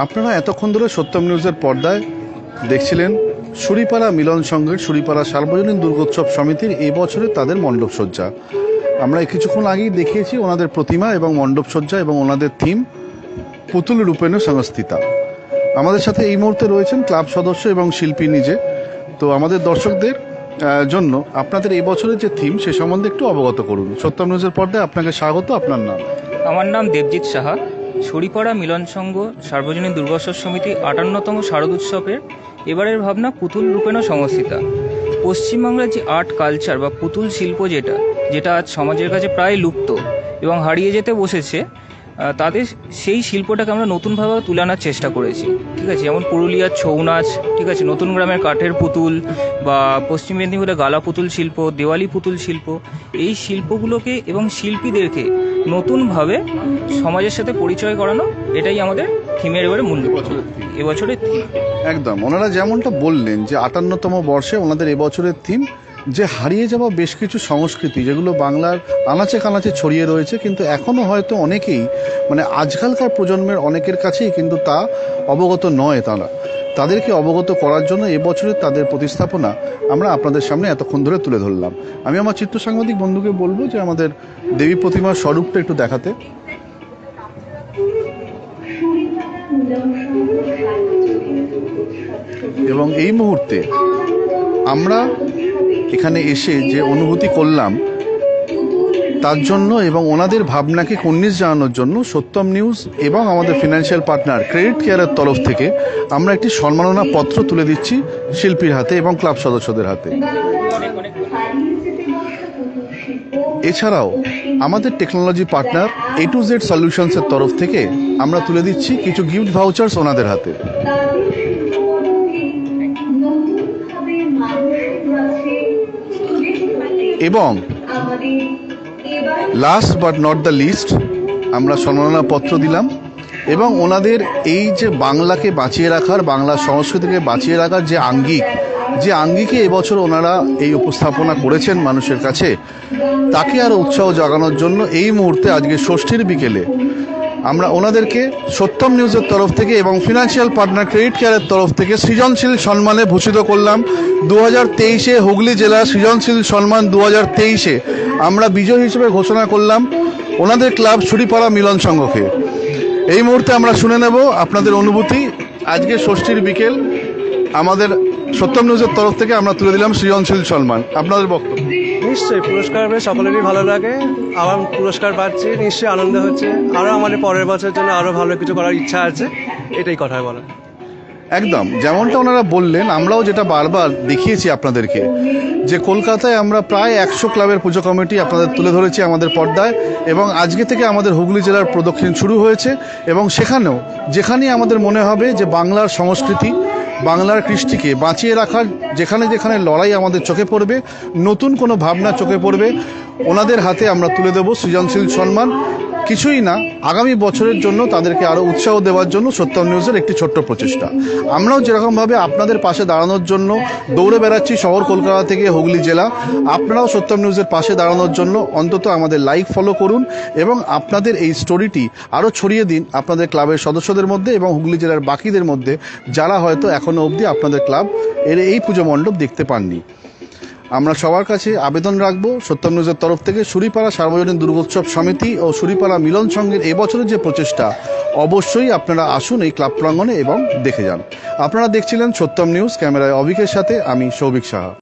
আপনারা এতক্ষণ ধরে সত্যম নিউজের পর্দায় দেখছিলেন সুরিপাড়া মিলন সংঘের সুরিপাড়া সার্বজনীন দুর্গোৎসব সমিতির এই বছরে তাদের মণ্ডপসজ্জা। আমরা কিছুক্ষণ আগেই দেখিয়েছি ওনাদের প্রতিমা এবং মণ্ডপসজ্জা এবং ওনাদের থিম পুতুল রূপেণ সংস্থিতা। আমাদের সাথে এই মুহূর্তে রয়েছেন ক্লাব সদস্য এবং শিল্পী নিজে। তো আমাদের দর্শকদের জন্য আপনাদের এই বছরের যে থিম সে সম্বন্ধে একটু অবগত করুন। সত্যম নিউজের পর্দায় আপনাকে স্বাগত। আপনার নাম? আমার নাম দেবজিৎ সাহা। সুরিপাড়া মিলন সংঘ সার্বজনীন দুর্গোৎসব সমিতি 58তম শারদ উৎসবের এবারের ভাবনা পুতুল রূপেণ সংস্থিতা। পশ্চিমবাংলার যে আর্ট কালচার বা পুতুল শিল্প যেটা আজ সমাজের কাছে প্রায় লুপ্ত এবং হারিয়ে যেতে বসেছে, তাদের সেই শিল্পটাকে আমরা নতুনভাবে তুলে আনার চেষ্টা করেছি। ঠিক আছে, যেমন পুরুলিয়ার ছৌ নাচ, ঠিক আছে, নতুন গ্রামের কাঠের পুতুল, বা পশ্চিম মেদিনীপুরের গালা পুতুল শিল্প, দেওয়ালি পুতুল শিল্প, এই শিল্পগুলোকে এবং শিল্পীদেরকে নতুনভাবে সমাজের সাথে পরিচয় করানো, এটাই আমাদের থিমের এবারে মূল এবছরের থিম। একদম, ওনারা যেমনটা বললেন যে 58তম বর্ষে ওনাদের এবছরের থিম যে হারিয়ে যাওয়া বেশ কিছু সংস্কৃতি যেগুলো বাংলার আনাচে কানাচে ছড়িয়ে রয়েছে, কিন্তু এখনও হয়তো অনেকেই আজকালকার প্রজন্মের অনেকের কাছেই কিন্তু তা অবগত নয়। তাদেরকে অবগত করার জন্য এবছরের তাদের প্রতিস্থাপনা আমরা আপনাদের সামনে এতক্ষণ ধরে তুলে ধরলাম। আমি আমার চিত্র সাংবাদিক বন্ধুকে বলবো যে আমাদের দেবী প্রতিমার স্বরূপটা একটু দেখাতে। এবং এই মুহূর্তে আমরা এখানে এসে যে অনুভূতি করলাম তার জন্য এবং ওনাদের ভাবনাকে কুর্নিশ জানানোর জন্য সত্যম নিউজ এবং আমাদের ফিনান্সিয়াল পার্টনার ক্রেডিট কেয়ারের তরফ থেকে আমরা একটি সম্মাননা পত্র তুলে দিচ্ছি শিল্পীর হাতে এবং ক্লাব সদস্যদের হাতে। এছাড়াও আমাদের টেকনোলজি পার্টনার A2Z সলিউশনসের তরফ থেকে আমরা তুলে দিচ্ছি কিছু গিফট ভাউচার্স ওনাদের হাতে। এবং last but not the least আমরা সম্মাননা পত্র দিলাম এবং ওনাদের এই যে বাংলাকে বাঁচিয়ে রাখার, বাংলা সংস্কৃতিকে বাঁচিয়ে রাখার যে আঙ্গিকে এবছর ওনারা এই উপস্থাপনা করেছেন মানুষের কাছে, তাকে আরও উৎসাহ জাগানোর জন্য এই মুহূর্তে আজকে ষষ্ঠীর বিকেলে আমরা ওনাদেরকে সত্যম নিউজের তরফ থেকে এবং ফিনান্সিয়াল পার্টনার ক্রেডিট কেয়ারের তরফ থেকে সৃজনশীল সম্মানে ভূষিত করলাম। 2023-এ হুগলি জেলা সৃজনশীল সম্মান 2023-এ আমরা বিজয়ী হিসেবে ঘোষণা করলাম ওনাদের ক্লাব সুরিপাড়া মিলন সংঘকে। এই মুহূর্তে আমরা শুনে নেব আপনাদের অনুভূতি। আজকে ষষ্ঠীর বিকেল আমাদের সত্যম নিউজের তরফ থেকে আমরা তুলে দিলাম সৃজনশীল সম্মান। আপনাদের বক্তব্য? নিশ্চয়ই পুরস্কার পেয়ে সকলেরই ভালো লাগে। আবার পুরস্কার পাচ্ছি, নিশ্চয়ই আনন্দ হচ্ছে। আরও আমাদের পরের বছরের জন্য আরও ভালো কিছু করার ইচ্ছা আছে, এটাই কথা বলা। একদম, যেমনটা ওনারা বললেন, আমরাও যেটা বারবার দেখিয়েছি আপনাদেরকে যে কলকাতায় আমরা প্রায় 100 ক্লাবের পুজো কমিটি আপনাদের তুলে ধরেছি আমাদের পর্দায়, এবং আজকে থেকে আমাদের হুগলি জেলার প্রদক্ষিণ শুরু হয়েছে। এবং সেখানেও যেখানেই আমাদের মনে হবে যে বাংলার সংস্কৃতি, বাংলার কৃষ্টিকে বাঁচিয়ে রাখার যেখানে যেখানে লড়াই আমাদের চোখে পড়বে, নতুন কোনো ভাবনা চোখে পড়বে, ওনাদের হাতে আমরা তুলে দেব সৃজনশীল সম্মান। কিছুই না, আগামী বছরের জন্য তাদেরকে আরও উৎসাহ দেওয়ার জন্য সত্যম নিউজের একটি ছোট্ট প্রচেষ্টা। আমরাও যেরকমভাবে আপনাদের পাশে দাঁড়ানোর জন্য দৌড়ে বেড়াচ্ছি শহর কলকাতা থেকে হুগলি জেলা, আপনারাও সত্যম নিউজের পাশে দাঁড়ানোর জন্য অন্তত আমাদের লাইক ফলো করুন এবং আপনাদের এই স্টোরিটি আরও ছড়িয়ে দিন আপনাদের ক্লাবের সদস্যদের মধ্যে এবং হুগলি জেলার বাকিদের মধ্যে যারা হয়তো এখনও অবধি আপনাদের ক্লাব এই পুজো মণ্ডপ দেখতে পাননি। আমরা সবার কাছে আবেদন রাখব সত্যম নিউজের তরফ থেকে সুরিপাড়া সার্বজনীন দুর্গোৎসব সমিতি ও সুরিপাড়া মিলন সংঘের এবছরের যে প্রচেষ্টা, অবশ্যই আপনারা আসুন এই ক্লাব প্রাঙ্গণে এবং দেখে যান। আপনারা দেখছিলেন সত্যম নিউজ। ক্যামেরায় অভিকের সাথে আমি সৌভিক সাহা।